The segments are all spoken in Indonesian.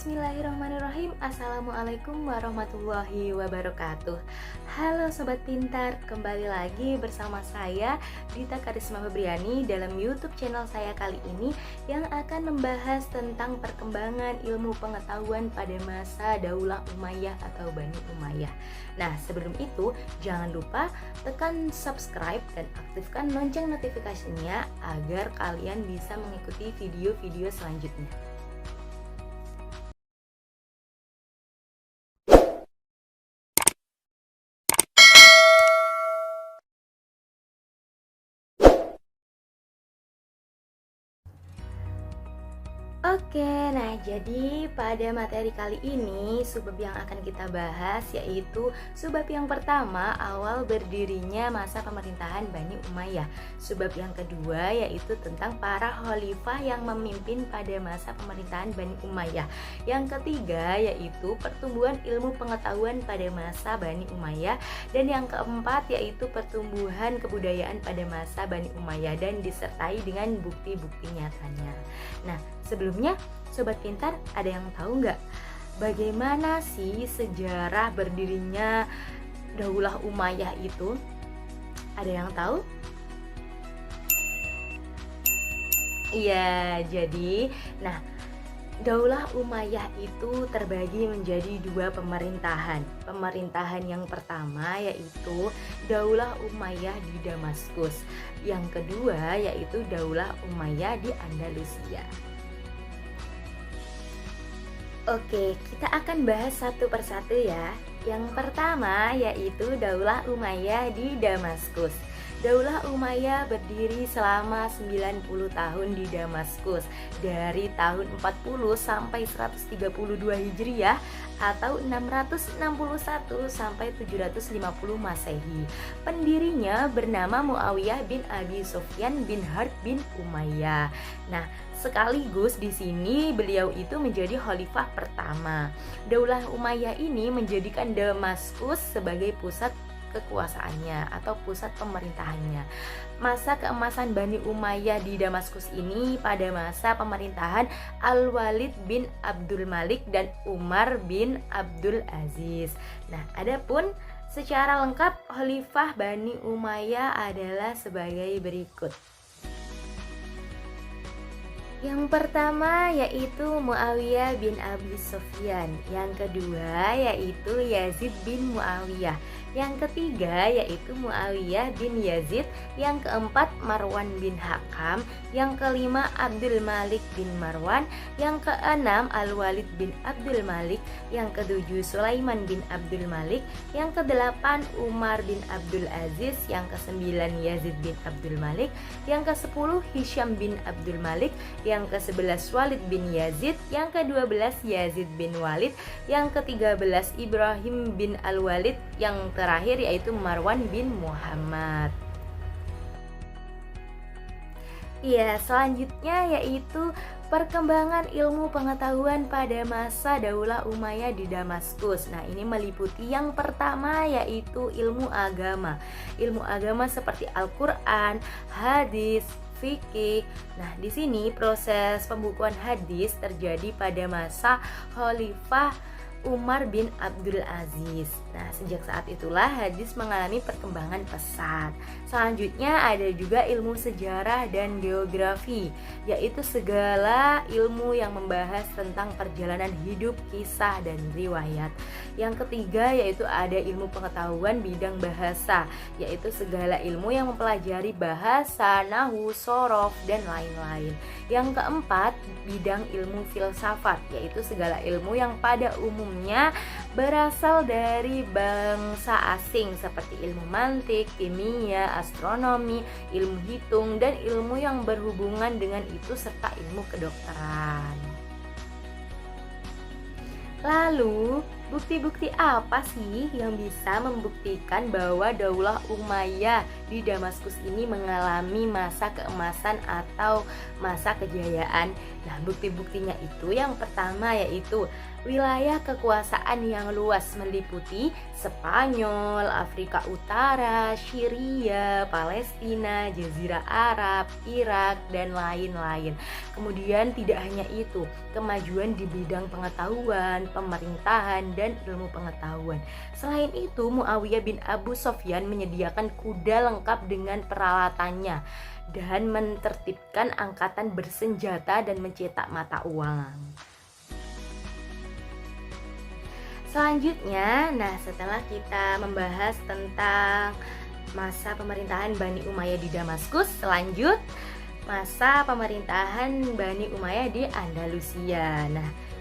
Bismillahirrahmanirrahim. Assalamualaikum warahmatullahi wabarakatuh. Halo Sobat Pintar, kembali lagi bersama saya Dita Karisma Febriani dalam YouTube channel saya kali ini yang akan membahas tentang perkembangan ilmu pengetahuan pada masa Daulah Umayyah atau Bani Umayyah. Nah, sebelum itu jangan lupa tekan subscribe dan aktifkan lonceng notifikasinya agar kalian bisa mengikuti video-video selanjutnya. Oke, nah jadi pada materi kali ini subbab yang akan kita bahas yaitu subbab yang pertama, awal berdirinya masa pemerintahan Bani Umayyah. Subbab yang kedua yaitu tentang para khalifah yang memimpin pada masa pemerintahan Bani Umayyah. Yang ketiga yaitu pertumbuhan ilmu pengetahuan pada masa Bani Umayyah. Dan yang keempat yaitu pertumbuhan kebudayaan pada masa Bani Umayyah dan disertai dengan bukti-bukti nyatanya. Nah, sebelumnya, Sobat Pintar, ada yang tahu nggak bagaimana sih sejarah berdirinya Daulah Umayyah itu? Ada yang tahu? Iya, jadi, Daulah Umayyah itu terbagi menjadi dua pemerintahan. Pemerintahan yang pertama yaitu Daulah Umayyah di Damaskus. Yang kedua yaitu Daulah Umayyah di Andalusia. Oke, kita akan bahas satu persatu ya. Yang pertama yaitu Daulah Umayyah di Damaskus. Daulah Umayyah berdiri selama 90 tahun di Damaskus dari tahun 40 sampai 132 Hijriah atau 661 sampai 750 Masehi. Pendirinya bernama Muawiyah bin Abi Sufyan bin Harb bin Umayyah. Nah, sekaligus di sini beliau itu menjadi khalifah pertama. Daulah Umayyah ini menjadikan Damaskus sebagai pusat kekuasaannya atau pusat pemerintahannya. Masa keemasan Bani Umayyah di Damaskus ini pada masa pemerintahan Al-Walid bin Abdul Malik dan Umar bin Abdul Aziz. Nah, adapun secara lengkap khalifah Bani Umayyah adalah sebagai berikut. Yang pertama yaitu Muawiyah bin Abi Sufyan. Yang kedua yaitu Yazid bin Muawiyah. Yang ketiga yaitu Muawiyah bin Yazid. Yang keempat Marwan bin Hakam. Yang kelima Abdul Malik bin Marwan. Yang keenam Al-Walid bin Abdul Malik. Yang ketujuh Sulaiman bin Abdul Malik. Yang kedelapan Umar bin Abdul Aziz. Yang kesembilan Yazid bin Abdul Malik. Yang kesepuluh Hisham bin Abdul Malik. Yang ke-11 Walid bin Yazid, yang ke-12 Yazid bin Walid, yang ke-13 Ibrahim bin Al-Walid, yang terakhir yaitu Marwan bin Muhammad. Iya, selanjutnya yaitu perkembangan ilmu pengetahuan pada masa Daulah Umayyah di Damaskus. Nah, ini meliputi yang pertama yaitu ilmu agama. Ilmu agama seperti Al-Quran, hadis, fikih. Nah, di sini proses pembukuan hadis terjadi pada masa Khalifah Umar bin Abdul Aziz. Nah, sejak saat itulah hadis mengalami perkembangan pesat. Selanjutnya ada juga ilmu sejarah dan geografi, yaitu segala ilmu yang membahas tentang perjalanan hidup, kisah, dan riwayat. Yang ketiga yaitu ada ilmu pengetahuan bidang bahasa, yaitu segala ilmu yang mempelajari bahasa, nahwu, shorof, dan lain-lain. Yang keempat, bidang ilmu filsafat, yaitu segala ilmu yang pada umumnya berasal dari bangsa asing seperti ilmu mantik, kimia, astronomi, ilmu hitung, dan ilmu yang berhubungan dengan itu serta ilmu kedokteran. Lalu, bukti-bukti apa sih yang bisa membuktikan bahwa Daulah Umayyah di Damaskus ini mengalami masa keemasan atau masa kejayaan. Nah, bukti-buktinya itu yang pertama yaitu wilayah kekuasaan yang luas meliputi Spanyol, Afrika Utara, Syria, Palestina, Jazirah Arab, Irak, dan lain-lain. Kemudian tidak hanya itu, kemajuan di bidang pengetahuan, pemerintahan, dan ilmu pengetahuan. Selain itu, Muawiyah bin Abu Sofyan menyediakan kuda lengkap dengan peralatannya dan menertibkan angkatan bersenjata dan mencetak mata uang. Selanjutnya, setelah kita membahas tentang masa pemerintahan Bani Umayyah di Damaskus, selanjut masa pemerintahan Bani Umayyah di Andalusia.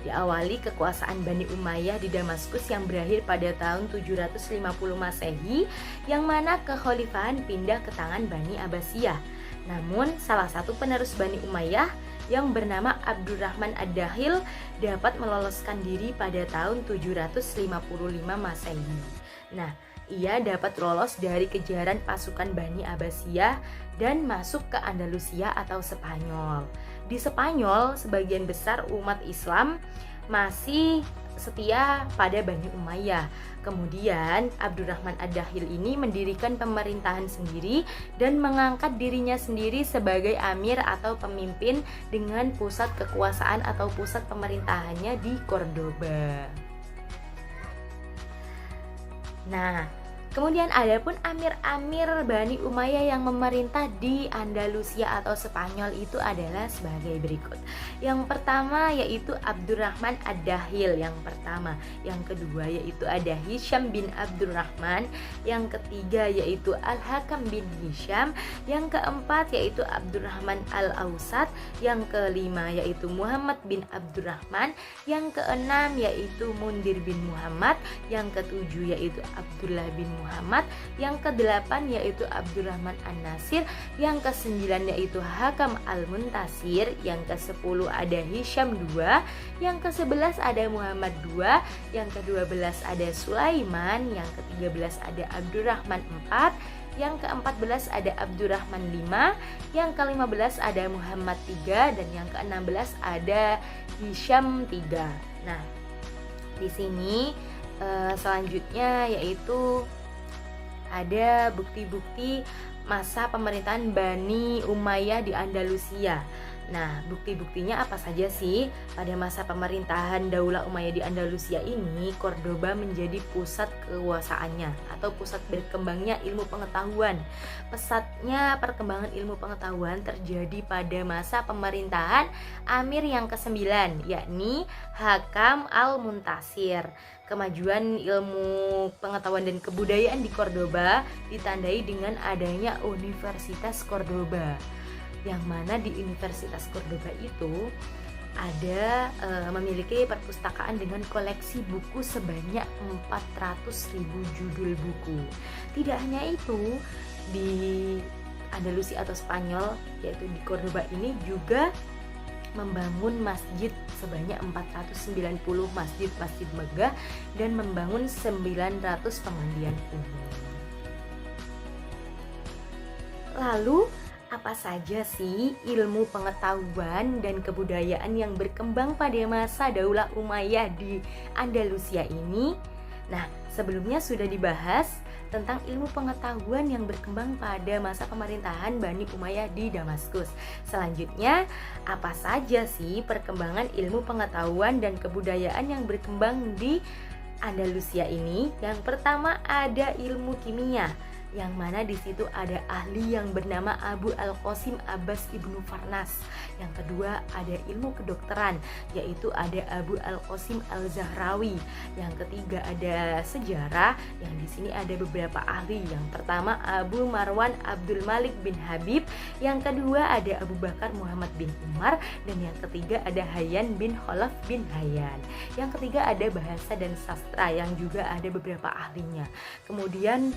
Diawali kekuasaan Bani Umayyah di Damaskus yang berakhir pada tahun 750 Masehi, yang mana kekhalifahan pindah ke tangan Bani Abbasiyah. Namun, salah satu penerus Bani Umayyah yang bernama Abdurrahman Ad-Dakhil dapat meloloskan diri pada tahun 755 Masehi. Ia dapat lolos dari kejaran pasukan Bani Abbasiyah dan masuk ke Andalusia atau Spanyol. Di Spanyol, sebagian besar umat Islam masih setia pada Bani Umayyah. Kemudian Abdurrahman Ad-Dakhil ini mendirikan pemerintahan sendiri dan mengangkat dirinya sendiri sebagai amir atau pemimpin dengan pusat kekuasaan atau pusat pemerintahannya di Cordoba. Kemudian adapun amir-amir Bani Umayyah yang memerintah di Andalusia atau Spanyol itu adalah sebagai berikut. Yang pertama yaitu Abdurrahman Ad-Dakhil yang pertama. Yang kedua yaitu ada Hisham bin Abdurrahman. Yang ketiga yaitu Al-Hakam bin Hisham. Yang keempat yaitu Abdurrahman Al-Ausat. Yang kelima yaitu Muhammad bin Abdurrahman. Yang keenam yaitu Mundir bin Muhammad. Yang ketujuh yaitu Abdullah bin Muhammad, yang kedelapan yaitu Abdurrahman An-Nasir, yang kesembilan yaitu Hakam Al-Muntasir, yang ke-10 ada Hisham II, yang ke-11 ada Muhammad II, yang ke-12 ada Sulaiman, yang ke-13 ada Abdurrahman IV, yang ke-14 ada Abdurrahman V, yang ke-15 ada Muhammad III, dan yang ke-16 ada Hisham III. Di sini selanjutnya yaitu ada bukti-bukti masa pemerintahan Bani Umayyah di Andalusia. Bukti-buktinya apa saja sih? Pada masa pemerintahan Daulah Umayyah di Andalusia ini, Cordoba menjadi pusat kekuasaannya atau pusat berkembangnya ilmu pengetahuan. Pesatnya perkembangan ilmu pengetahuan terjadi pada masa pemerintahan Amir yang ke-9, yakni Hakam Al-Muntasir. Kemajuan ilmu pengetahuan dan kebudayaan di Cordoba ditandai dengan adanya Universitas Cordoba, yang mana di Universitas Cordoba itu ada memiliki perpustakaan dengan koleksi buku sebanyak 400.000 judul buku. Tidak hanya itu, di Andalusia atau Spanyol, yaitu di Cordoba ini juga membangun masjid sebanyak 490 masjid megah dan membangun 900 pemandian umum. Lalu apa saja sih ilmu pengetahuan dan kebudayaan yang berkembang pada masa Daulah Umayyah di Andalusia ini? Sebelumnya sudah dibahas tentang ilmu pengetahuan yang berkembang pada masa pemerintahan Bani Umayyah di Damaskus. Selanjutnya, apa saja sih perkembangan ilmu pengetahuan dan kebudayaan yang berkembang di Andalusia ini? Yang pertama ada ilmu kimia, yang mana di situ ada ahli yang bernama Abu Al-Qasim Abbas Ibnu Farnas. Yang kedua ada ilmu kedokteran, yaitu ada Abu Al-Qasim Al-Zahrawi. Yang ketiga ada sejarah, yang di sini ada beberapa ahli. Yang pertama Abu Marwan Abdul Malik bin Habib. Yang kedua ada Abu Bakar Muhammad bin Umar, dan yang ketiga ada Hayyan bin Khalaf bin Hayyan. Yang ketiga ada bahasa dan sastra, yang juga ada beberapa ahlinya. Kemudian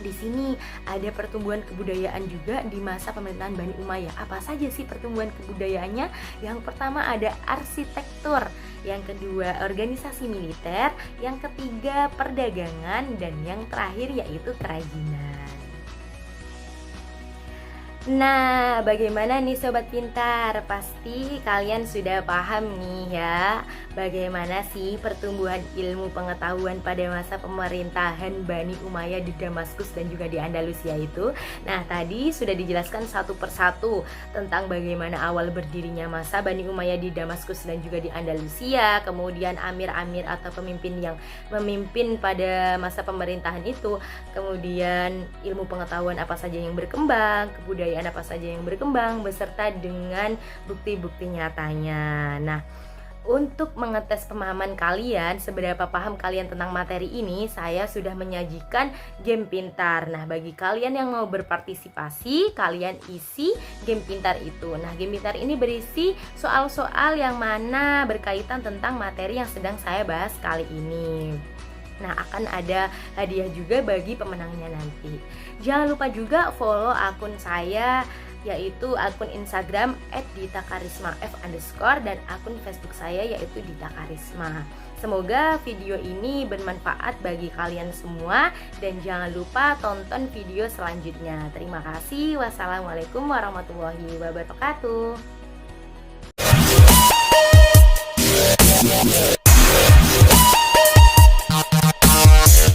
di sini ada pertumbuhan kebudayaan juga di masa pemerintahan Bani Umayyah. Apa saja sih pertumbuhan kebudayaannya? Yang pertama ada arsitektur, yang kedua organisasi militer, yang ketiga perdagangan, dan yang terakhir yaitu kerajinan. Nah, bagaimana nih Sobat Pintar? Pasti kalian sudah paham nih ya, bagaimana sih pertumbuhan ilmu pengetahuan pada masa pemerintahan Bani Umayyah di Damaskus dan juga di Andalusia itu. Nah, tadi sudah dijelaskan satu persatu tentang bagaimana awal berdirinya masa Bani Umayyah di Damaskus dan juga di Andalusia, kemudian amir-amir atau pemimpin yang memimpin pada masa pemerintahan itu, kemudian ilmu pengetahuan apa saja yang berkembang, kebudayaan apa saja yang berkembang, beserta dengan bukti-bukti nyatanya. Nah, untuk mengetes pemahaman kalian, seberapa paham kalian tentang materi ini, saya sudah menyajikan game pintar. Nah, bagi kalian yang mau berpartisipasi, kalian isi game pintar itu. Nah, game pintar ini berisi soal-soal yang mana berkaitan tentang materi yang sedang saya bahas kali ini. Nah, akan ada hadiah juga bagi pemenangnya nanti. Jangan lupa juga follow akun saya, yaitu akun Instagram @ditakarismaf_ dan akun Facebook saya yaitu Dita Karisma. Semoga video ini bermanfaat bagi kalian semua dan jangan lupa tonton video selanjutnya. Terima kasih. Wassalamualaikum warahmatullahi wabarakatuh.